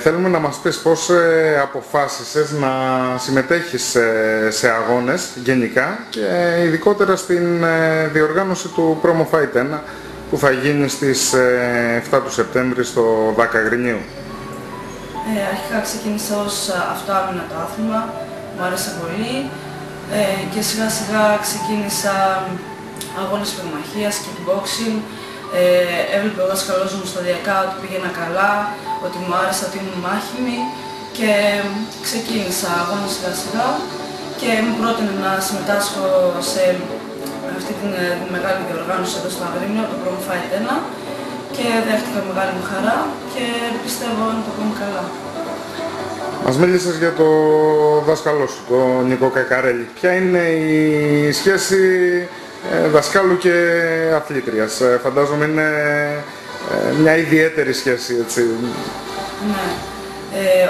Θέλουμε να μας πεις πώς αποφάσισες να συμμετέχεις σε αγώνες γενικά και ειδικότερα στην διοργάνωση του Promo Fight 1 που θα γίνει στις 7 του Σεπτέμβρη στο ΔΑΚΑ Αγρινίου. Αρχικά ξεκίνησα ως αυτοάμυνα το άθλημα, μου άρεσε πολύ και σιγά σιγά ξεκίνησα αγώνες πυγμαχίας, kickboxing. Έβλεπε ο δάσκαλός μου σταδιακά ότι πήγαινα καλά, ότι μου άρεσε, ότι ήμουν μάχημη και ξεκίνησα αγώνες σιγά σιγά και μου πρότεινε να συμμετάσχω σε αυτή την μεγάλη διοργάνωση εδώ στο Αγρίνιο, το Promo Fight 1 και δέχτηκα μεγάλη μου χαρά και πιστεύω να το πούμε καλά. Μας μίλησες για το δάσκαλό σου, τον Νικό Κακαρέλη. Ποια είναι η σχέση δασκάλου και αθλήτριας? Φαντάζομαι είναι μια ιδιαίτερη σχέση, έτσι. Ναι.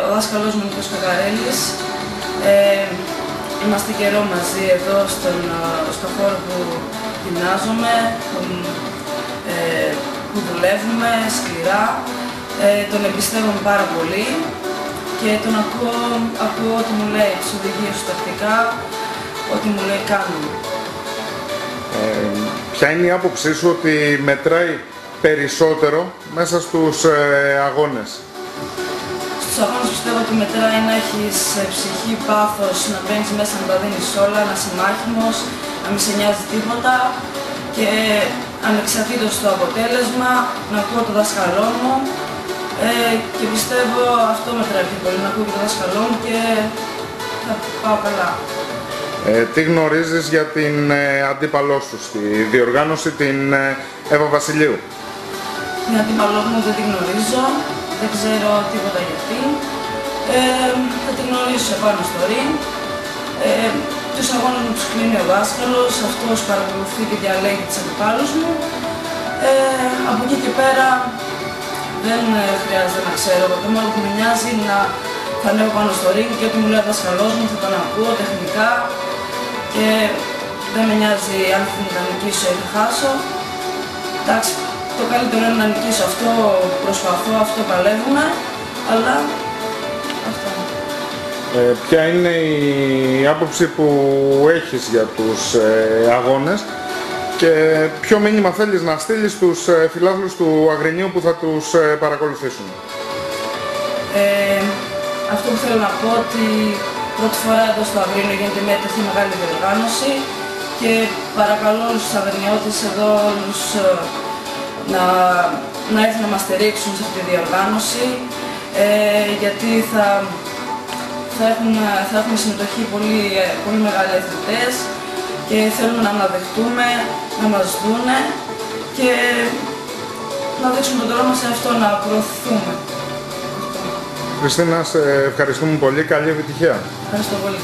Ο δάσκαλός μου Νίκος Κακαρέλης, είμαστε καιρό μαζί εδώ στον χώρο που γυμνάζομαι, που δουλεύουμε σκληρά. Τον εμπιστεύομαι πάρα πολύ και τον ακούω ό,τι μου λέει, τις οδηγίες του τακτικά, ό,τι μου λέει κάνω. Ποια είναι η άποψή σου ότι μετράει περισσότερο μέσα στους αγώνες? Στους αγώνες πιστεύω ότι μετράει να έχεις ψυχή, πάθος, να μπαίνεις μέσα, να τα δίνεις όλα, να είσαι μάχημος, να μην σε νοιάζει τίποτα και ανεξαρτήτως το αποτέλεσμα, να ακούω το δάσκαλό μου και πιστεύω αυτό μετράει πιο πολύ, να ακούω και το δάσκαλό μου και θα πάω καλά. Τι γνωρίζεις για την αντίπαλό σου στη διοργάνωση, την Εύα Βασιλείου? Την αντίπαλό μου δεν την γνωρίζω, δεν ξέρω τίποτα για αυτήν. Θα την γνωρίσω επάνω στο ring. Τους αγώνες μου τους κλείνει ο δάσκαλος, αυτός παρακολουθεί και διαλέγει τις αντιπάλους μου. Από εκεί και πέρα δεν χρειάζεται να ξέρω. Το μόνο που με νοιάζει είναι να θα ανέβω πάνω στο ring και ό,τι μου λέει ο δάσκαλός μου θα τον ακούω τεχνικά και δεν με νοιάζει αν θα νικήσω ή θα χάσω. Εντάξει, το καλύτερο είναι να νικήσω, αυτό προσπαθώ, αυτό παλεύουμε, αλλά αυτό. Ποια είναι η άποψη που έχεις για τους αγώνες Και ποιο μήνυμα θέλεις να στείλεις στους φιλάθλους του Αγρινίου που θα τους παρακολουθήσουν? Αυτό που θέλω να πω ότι πρώτη φορά εδώ στο Αγρίνιο γίνεται μια τέτοια μεγάλη διοργάνωση και παρακαλώ όλους τους Αγρινιώτες εδώ όλους να έρθουν να μας στηρίξουν σε αυτή τη διοργάνωση, γιατί θα έχουμε συμμετοχή πολύ μεγάλοι αθλητές και θέλουμε να αναδεχτούμε, να μας δούνε και να δείξουμε τον δρόμο σε αυτό, να προωθούμε. Χριστίνα, σε ευχαριστούμε πολύ. Καλή επιτυχία. Ευχαριστώ πολύ.